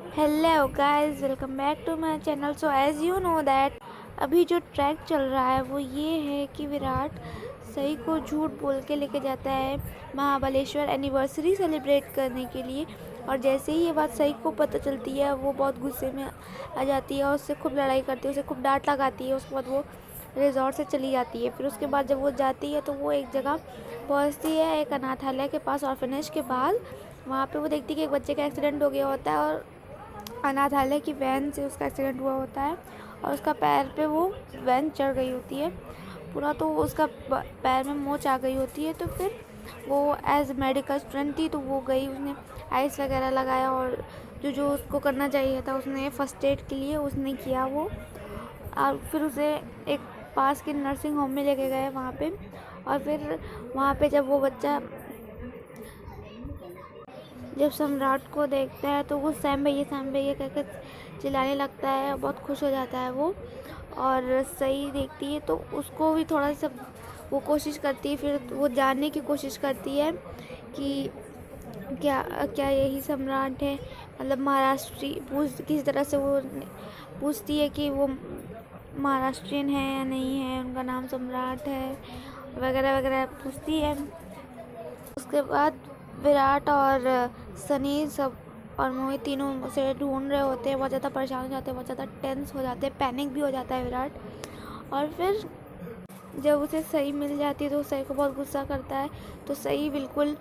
Hello guys, welcome back to my channel. So as you know that अभी जो track चल रहा है वो ये है कि विराट सई को झूठ बोल के लेके जाता है महाबलेश्वर एनिवर्सरी सेलिब्रेट करने के लिए। और जैसे ही ये बात सई को पता चलती है वो बहुत गुस्से में आ जाती है और उससे खूब लड़ाई करती है, उसे खूब डांट लगाती है। उसके बाद वो रिजॉर्ट से चली जाती है। फिर उसके बाद जब वो जाती है तो वो एक जगह पहुंचती है, एक अनाथालय के पास, ऑर्फनेज के बाद। वहाँ पे वो देखती है कि एक बच्चे का एक्सीडेंट हो गया होता है और अनाथालय की वैन से उसका एक्सीडेंट हुआ होता है और उसका पैर पे वो वैन चढ़ गई होती है पूरा, तो उसका पैर में मोच आ गई होती है। तो फिर वो एज मेडिकल स्टूडेंट थी तो वो गई, उसने आइस वगैरह लगाया और जो जो उसको करना चाहिए था उसने फर्स्ट एड के लिए उसने किया वो। और फिर उसे एक पास के नर्सिंग होम में लेके गए वहाँ पे। और फिर वहाँ पे जब वो बच्चा जब सम्राट को देखता है तो वो सैम भैया कहकर चिल्लाने लगता है, बहुत खुश हो जाता है वो। और सही देखती है तो उसको भी थोड़ा सा वो कोशिश करती है, फिर वो जानने की कोशिश करती है कि क्या क्या यही सम्राट है, मतलब महाराष्ट्री पूछ किसी तरह से वो पूछती है कि वो महाराष्ट्रियन है या नहीं है, उनका नाम सम्राट है वगैरह वगैरह पूछती है। उसके बाद विराट और सनी सब और मोहित तीनों उसे ढूंढ रहे होते हैं, बहुत ज़्यादा परेशान हो जाते हैं, बहुत ज़्यादा टेंस हो जाते हैं, पैनिक भी हो जाता है विराट। और फिर जब उसे सही मिल जाती है तो सही को बहुत गुस्सा करता है। तो सही बिल्कुल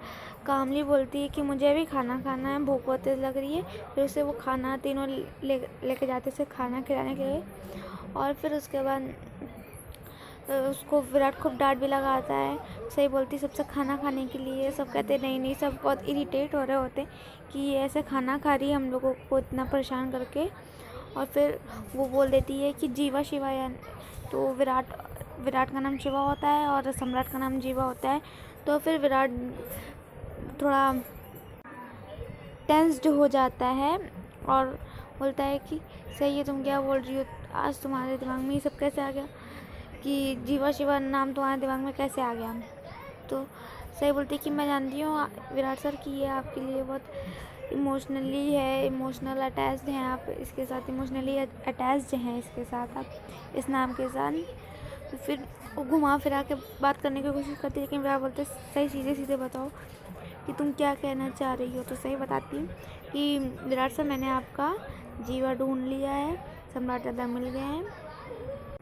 कामली बोलती है कि मुझे भी खाना खाना है, भूख बहुत तेज़ लग रही है। फिर उसे वो खाना तीनों लेके जाते उसे खाना खिलाने के लिए। और फिर उसके बाद उसको विराट खूब डांट भी लगाता है। सही बोलती सबसे खाना खाने के लिए, सब कहते नहीं नहीं, सब बहुत इरिटेट हो रहे होते कि ये ऐसे खाना खा रही है हम लोगों को इतना परेशान करके। और फिर वो बोल देती है कि जीवा शिवा, या तो विराट का नाम शिवा होता है और सम्राट का नाम जीवा होता है। तो फिर विराट थोड़ा टेंस्ड हो जाता है और बोलता है कि सही है, तुम क्या बोल रही हो, आज तुम्हारे दिमाग में ये सब कैसे आ गया कि जीवा शिवा नाम तुम्हारे दिमाग में कैसे आ गया। तो सही बोलती कि मैं जानती हूँ विराट सर कि ये आपके लिए बहुत इमोशनली है, इमोशनल अटैच्ड हैं आप इसके साथ, इमोशनली अटैच्ड हैं इसके साथ आप इस नाम के साथ। तो फिर वो घुमा फिरा के बात करने की कोशिश करती है, लेकिन विराट बोलते सही सीधे सीधे बताओ कि तुम क्या कहना चाह रही हो। तो सही बताती हूँ कि विराट सर मैंने आपका जीवा ढूंढ लिया है, सम्राट दादा मिल गए हैं।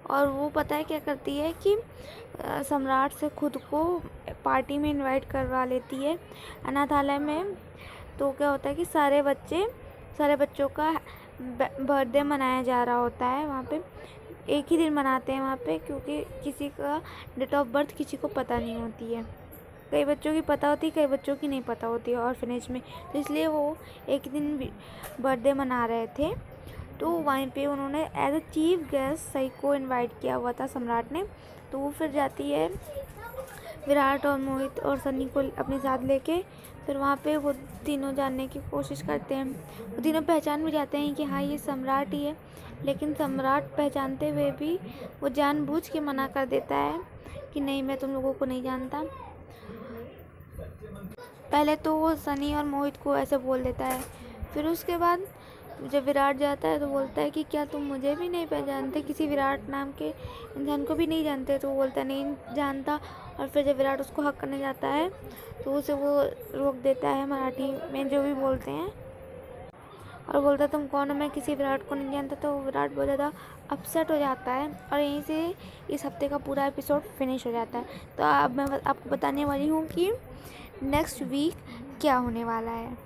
और वो पता है क्या करती है कि सम्राट से खुद को पार्टी में इनवाइट करवा लेती है अनाथालय में। तो क्या होता है कि सारे बच्चों का बर्थडे मनाया जा रहा होता है वहाँ पे। एक ही दिन मनाते हैं वहाँ पे, क्योंकि किसी का डेट ऑफ बर्थ किसी को पता नहीं होती है। कई बच्चों की पता होती है, कई बच्चों की नहीं पता होती है ऑर्फनेज में। तो इसलिए वो एक दिन बर्थडे मना रहे थे। तो वहीं पे उन्होंने एज अ चीफ गेस्ट सई को इनवाइट किया हुआ था सम्राट ने। तो वो फिर जाती है विराट और मोहित और सनी को अपने साथ लेके। फिर वहाँ पे वो तीनों जानने की कोशिश करते हैं, वो तीनों पहचान भी जाते हैं कि हाँ ये सम्राट ही है। लेकिन सम्राट पहचानते हुए भी वो जानबूझ के मना कर देता है कि नहीं, मैं तुम लोगों को नहीं जानता। पहले तो वो सनी और मोहित को ऐसे बोल देता है, फिर उसके बाद जब विराट जाता है तो बोलता है कि क्या तुम मुझे भी नहीं पहचानते, किसी विराट नाम के इंसान को भी नहीं जानते। तो वो बोलता है नहीं जानता। और फिर जब विराट उसको हक करने जाता है तो उसे वो रोक देता है, मराठी में जो भी बोलते हैं, और बोलता है तुम कौन हो, मैं किसी विराट को नहीं जानता। तो विराट बहुत ज़्यादा अपसेट हो जाता है और यहीं से इस हफ्ते का पूरा एपिसोड फिनिश हो जाता है। तो अब मैं आपको बताने वाली हूँ कि नेक्स्ट वीक क्या होने वाला है।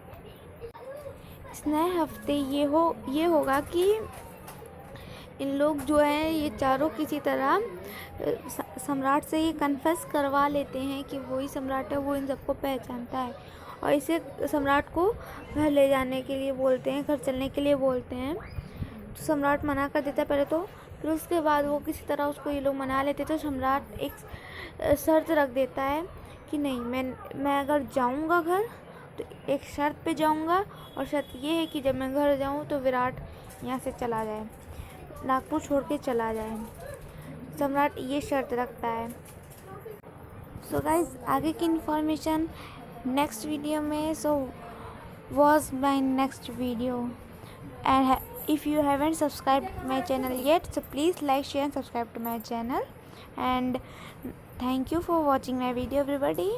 इस नए हफ्ते ये होगा कि इन लोग जो है ये चारों किसी तरह सम्राट से ये कन्फेस करवा लेते हैं कि वही सम्राट है, वो इन सबको पहचानता है। और इसे सम्राट को घर ले जाने के लिए बोलते हैं, घर चलने के लिए बोलते हैं। तो सम्राट मना कर देता है पहले तो, फिर उसके बाद वो किसी तरह उसको ये लोग मना लेते। तो सम्राट एक शर्त रख देता है कि नहीं, मैं अगर जाऊंगा घर तो एक शर्त पे जाऊंगा, और शर्त ये है कि जब मैं घर जाऊं तो विराट यहाँ से चला जाए, नागपुर छोड़ के चला जाए। सम्राट ये शर्त रखता है। सो गाइज आगे की इन्फॉर्मेशन नेक्स्ट वीडियो में। So watch my next video. and if you haven't subscribed my channel yet, so please like, share and subscribe to my channel. And thank you for watching my video, everybody.